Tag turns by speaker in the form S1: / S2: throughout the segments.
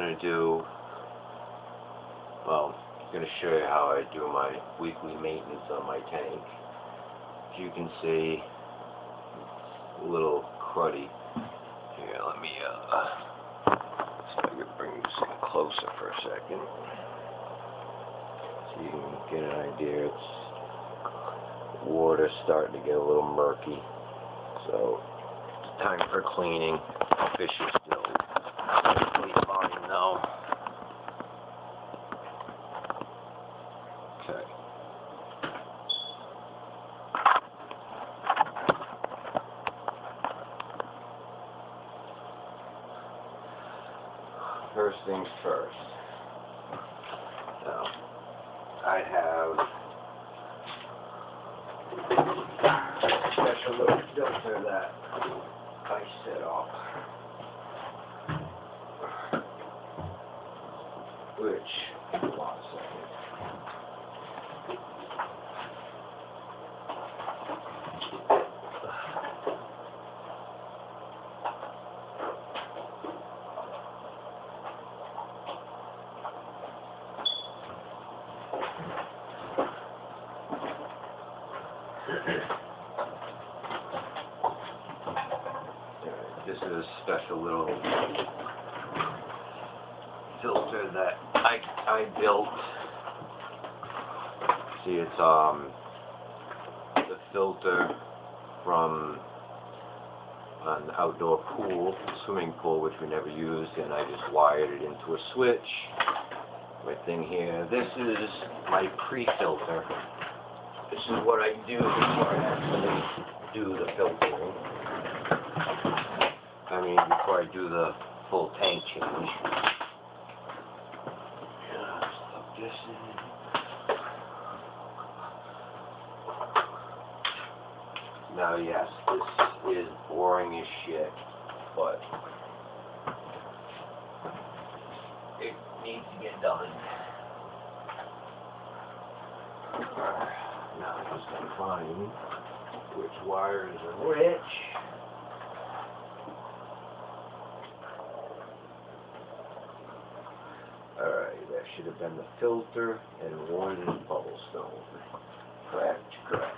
S1: going to do, well, I'm going to show you how I do my weekly maintenance on my tank. As you can see, it's a little cruddy. Here, let me, see if I can bring this in closer for a second. So you can get an idea. It's, water's starting to get a little murky. So, it's time for cleaning. Fish is still pretty fine now. Okay. First things first. Now, I have a special little filter that I set up, which, hold on a second. This is a special little filter that I built. See, it's the filter from an outdoor pool, swimming pool, which we never used, and I just wired it into a switch. My thing here. This is my pre-filter. This is what I do before I actually do the filtering. I mean, before I do the full tank change. Plug this in. Now, yes, this is boring as shit, but it needs to get done. Now I'm just going to find which wires are which. Alright, that should have been the filter and one bubble stone. Correct, correct.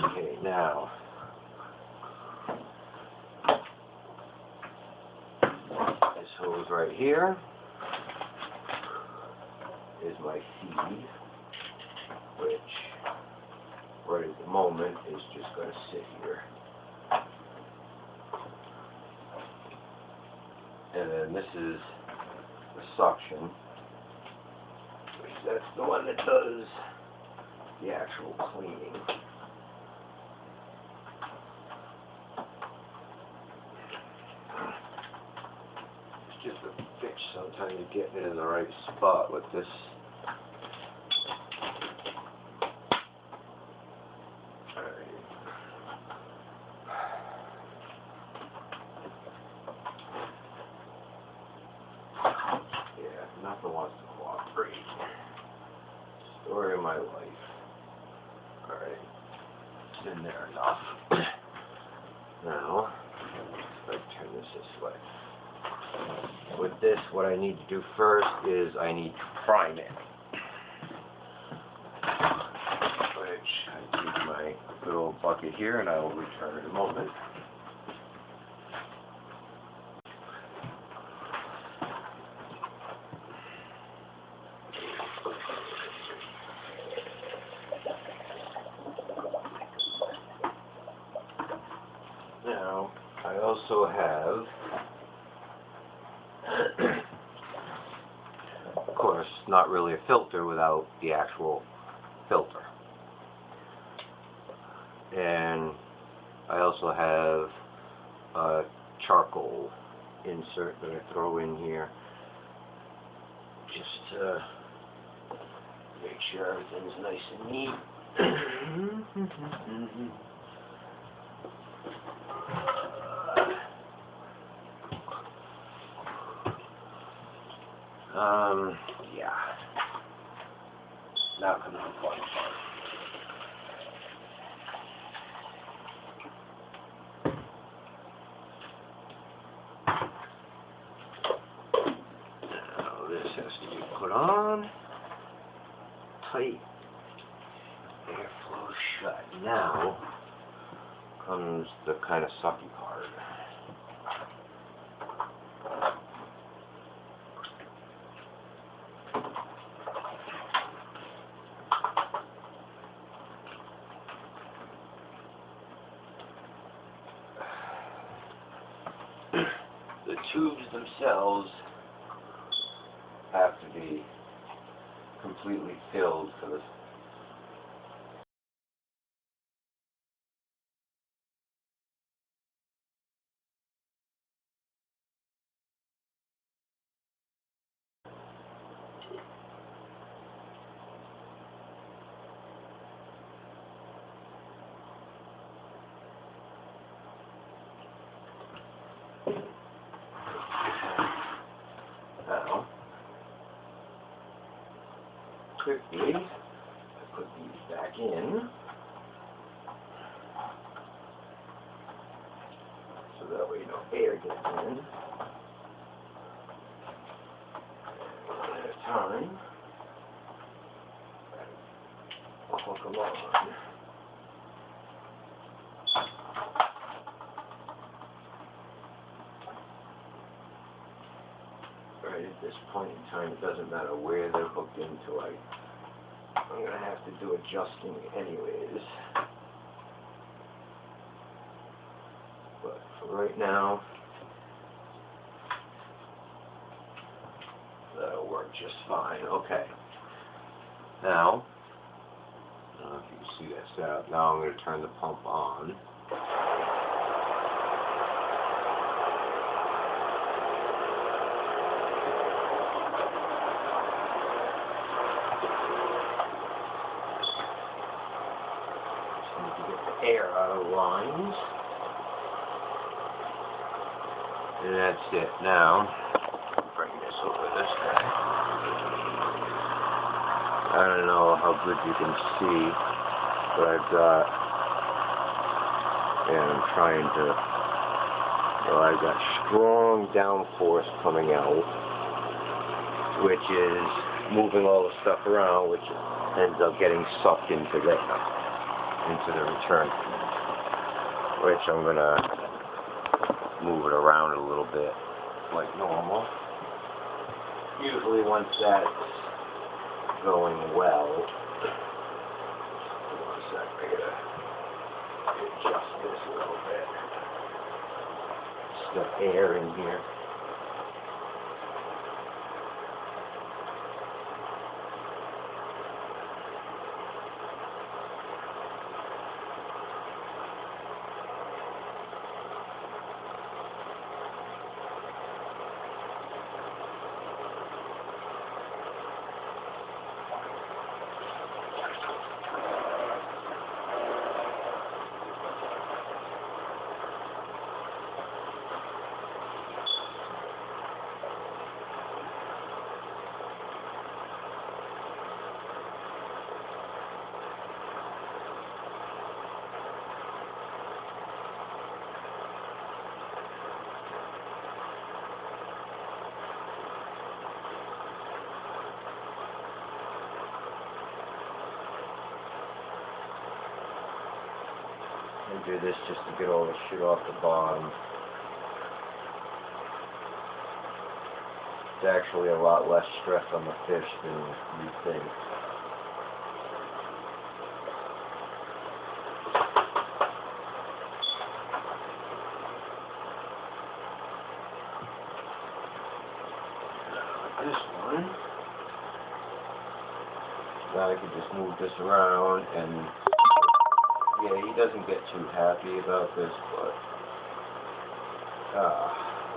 S1: Okay, now this hose right here is my feed, which right at the moment is just going to sit here. And then this is the suction, which that's the one that does the actual cleaning. It's just a bitch sometimes to get it in the right spot with this. Nothing wants to cooperate. Story of my life. Alright. It's in there enough. Now, if I turn this way. With this, what I need to do first is I need to prime it. Which I keep my good old bucket here and I will return in a moment. Now, I also have, of course, not really a filter without the actual filter. And I also have a charcoal insert that I throw in here just to make sure everything's nice and neat. Yeah. Now comes the fun part. tight. Airflow shut. Now comes the kind of sucky part. The tubes themselves have to be completely filled for this. Now, quickly, I put these back in, so that way no air gets in. One at a time. Hook them on. Right at this point in time, it doesn't matter where they're hooked into. I'm going to have to do adjusting anyways. But for right now, that'll work just fine. Okay. Now, I don't know if you can see that setup. Now I'm going to turn the pump on. Air out of lines, and that's it. Now, bring this over this way. I don't know how good you can see, but I've got, and I'm trying to, well, I've got strong downforce coming out, which is moving all the stuff around, which ends up getting sucked into the return, which I'm going to move it around a little bit like normal. Usually once that's going well, one sec, I gotta adjust this a little bit. Just got air in here. And do this just to get all the shit off the bottom. It's actually a lot less stress on the fish than you think. This one, now I can just move this around, and yeah, he doesn't get too happy about this, but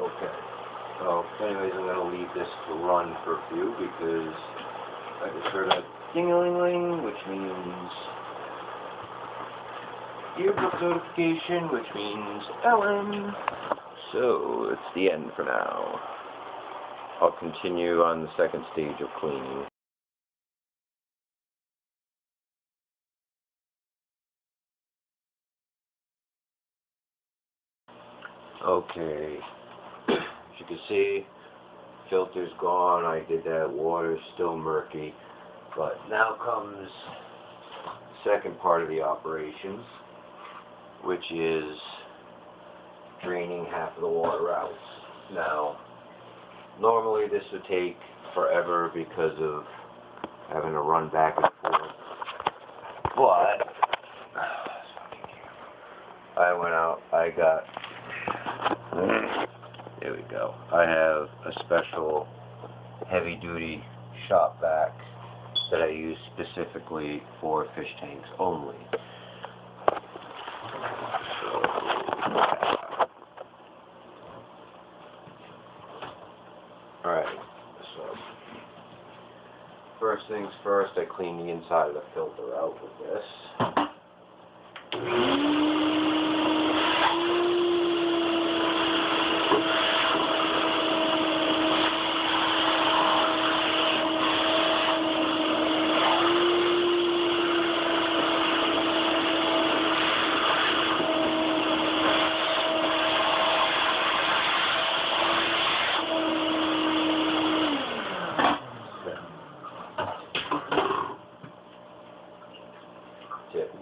S1: okay. So anyways, I'm going to leave this to run for a few because I just heard a ding-a-ling-ling, which means yearbook notification, which means Ellen. So it's the end for now. I'll continue on the second stage of cleaning. Okay, as you can see, filter's gone. I did that. Water's still murky. But now comes the second part of the operations, which is draining half of the water out. Now, normally this would take forever because of having to run back and forth, but I went out, there we go, I have a special heavy duty shop vac that I use specifically for fish tanks only. Alright, so first things first, I clean the inside of the filter out with this.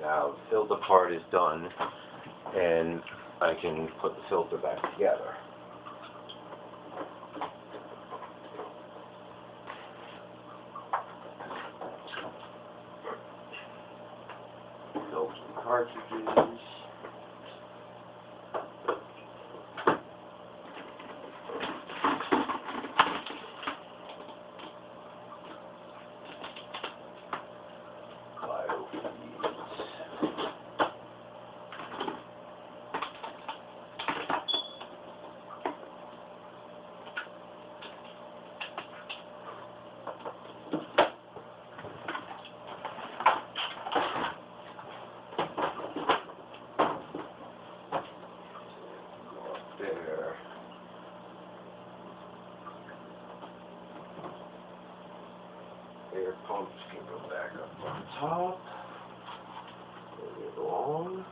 S1: Now, the filter part is done, and I can put the filter back together. Fill some cartridges. There. Air pumps can go back up on top. There they belong.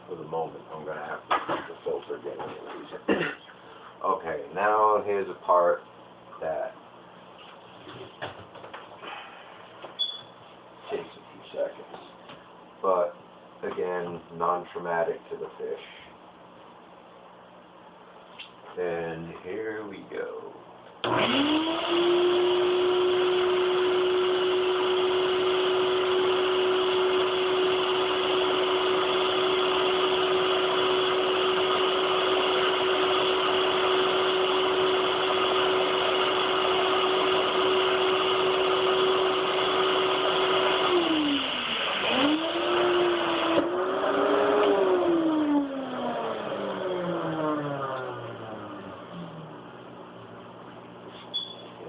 S1: For the moment, I'm going to have to put the filter again anyways. Okay, now here's a part that takes a few seconds. But again, non-traumatic to the fish. And here we go.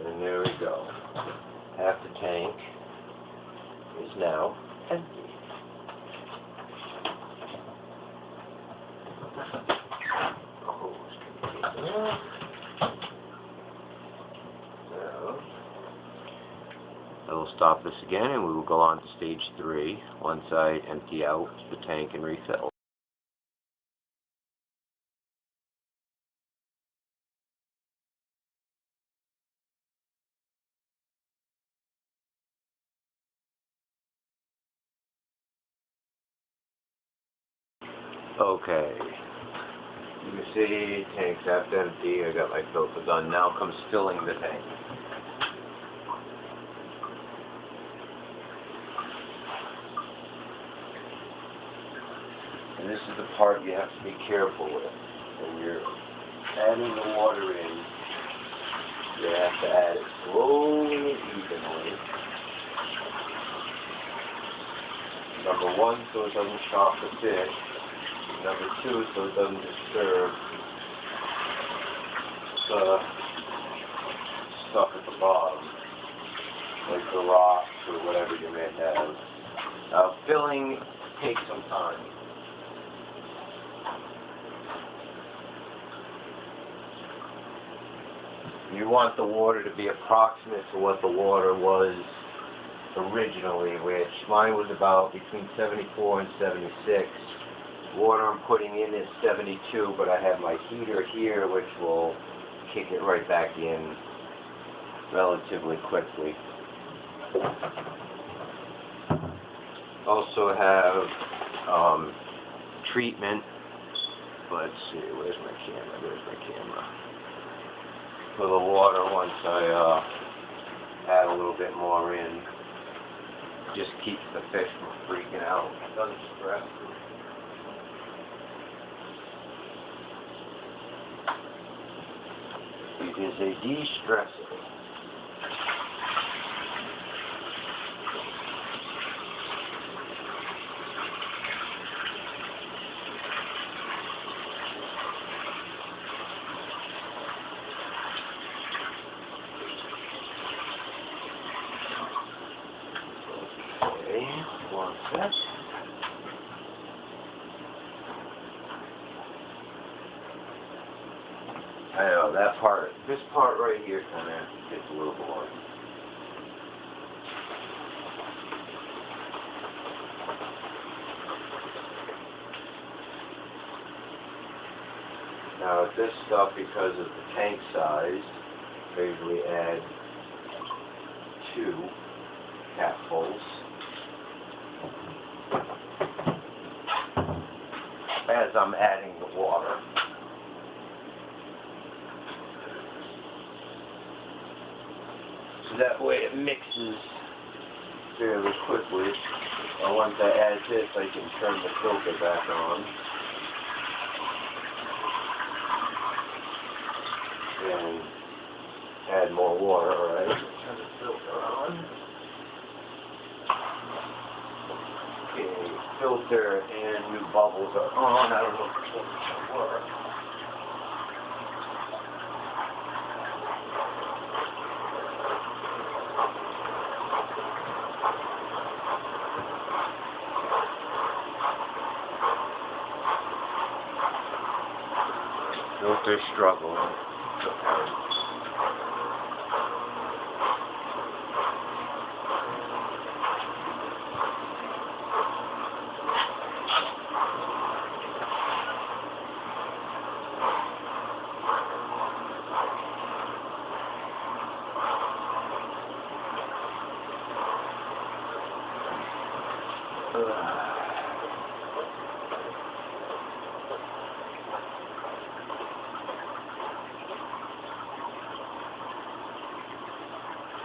S1: And there we go. Half the tank is now empty. Now, I will stop this again and we will go on to stage 3 once I empty out the tank and refill. Okay, you can see tank's half empty, I got my filter done, now comes filling the tank. And this is the part you have to be careful with. When you're adding the water in, you have to add it slowly and evenly. Number 1, so it doesn't shock the fish. Number 2, so it doesn't disturb the stuff at the bottom, like the rocks or whatever you may have. Now, filling takes some time. You want the water to be approximate to what the water was originally, which mine was about between 74 and 76. Water I'm putting in is 72, but I have my heater here which will kick it right back in relatively quickly. Also have treatment. Let's see, where's my camera? There's my camera. For the water, once I add a little bit more in, just keeps the fish from freaking out. It doesn't stress them. It is a de-stressor. One sec. I know that part, this part right here kind of gets a little boring. Now this stuff, because of the tank size, I usually add 2 capfuls. As I'm adding the water. So that way it mixes fairly quickly. And once I add this, I can turn the filter back on. And add more water, alright? Turn the filter on. Filter and new bubbles are on. I don't know if it's going to work. Filter struggling. Okay.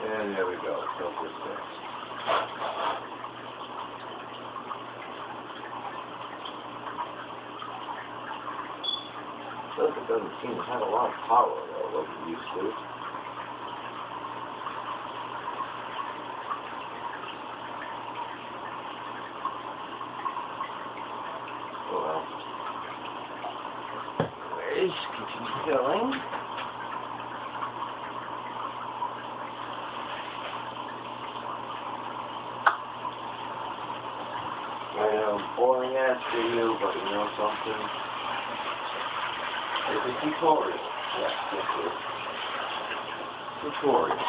S1: And there we go, filter's fixed. Filter doesn't seem to have a lot of power though, like it used to. Oh well. Anyways, continue filling. I know, boring ass video, but you know something? It's a tutorial. Yes, this is. Tutorial.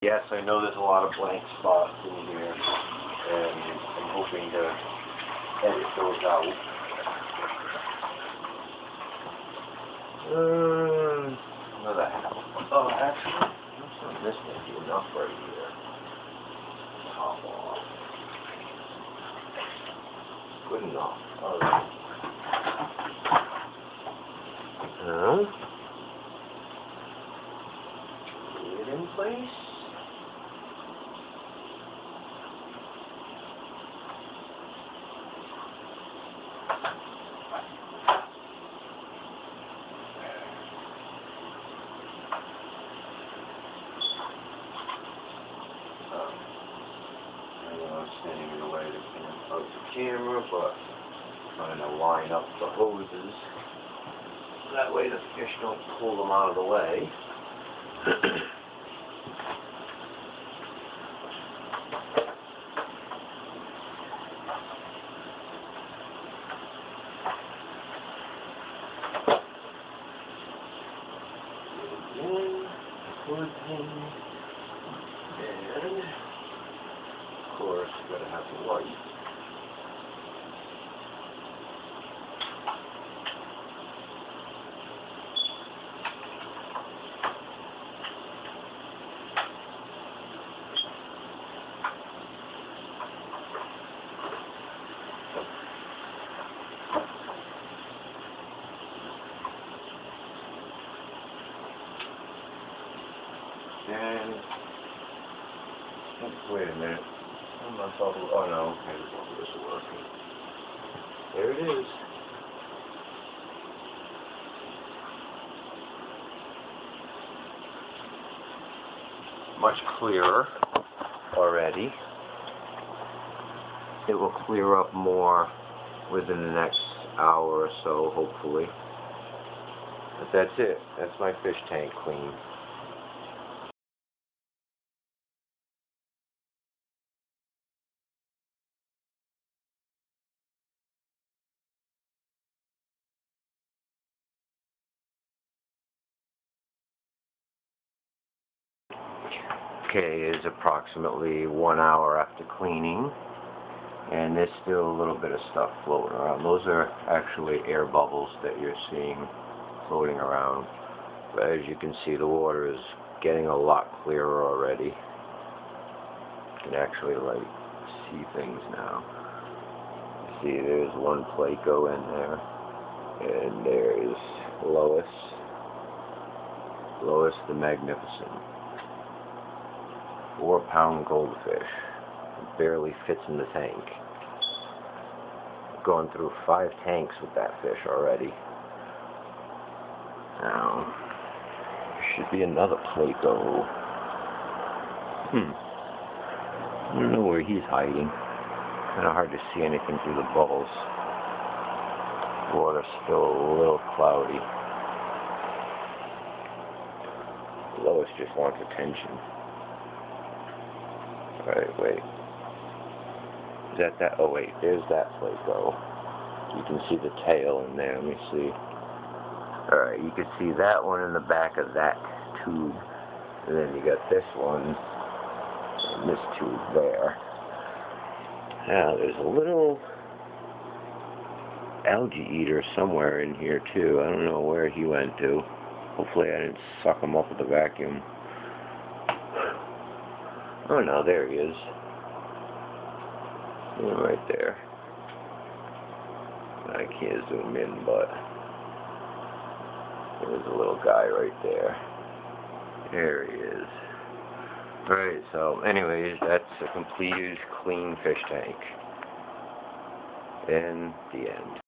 S1: Yes, I know there's a lot of blank spots in here, and I'm hoping to edit those out. Another half. Oh, actually, this might be enough right here. Top off. Good enough. Alright. Get it in place. Standing in the way of the camera, but trying to line up the hoses so that way the fish don't pull them out of the way. Wait a minute. I'm not bubble. Oh no, okay, the bubble isn't working. There it is. Much clearer already. It will clear up more within the next hour or so, hopefully. But that's it. That's my fish tank clean. Okay, it is approximately 1 hour after cleaning, and there's still a little bit of stuff floating around. Those are actually air bubbles that you're seeing floating around. But as you can see, the water is getting a lot clearer already. You can actually see things now. You see there's one Placo in there, and there's Lois the Magnificent. 4-pound goldfish. It barely fits in the tank. I've gone through 5 tanks with that fish already. Now, there should be another Placo. I don't know where he's hiding. Kind of hard to see anything through the bubbles. Water's still a little cloudy. Lois just wants attention. Alright, wait. Is that? Oh wait, there's that Placo. You can see the tail in there. Let me see. Alright, you can see that one in the back of that tube. And then you got this one and this tube there. Now, there's a little algae eater somewhere in here too. I don't know where he went to. Hopefully I didn't suck him up with the vacuum. Oh no, there he is. Right there. I can't zoom in, but there's a little guy right there. There he is. Alright, so anyways, that's a completed clean fish tank. And the end.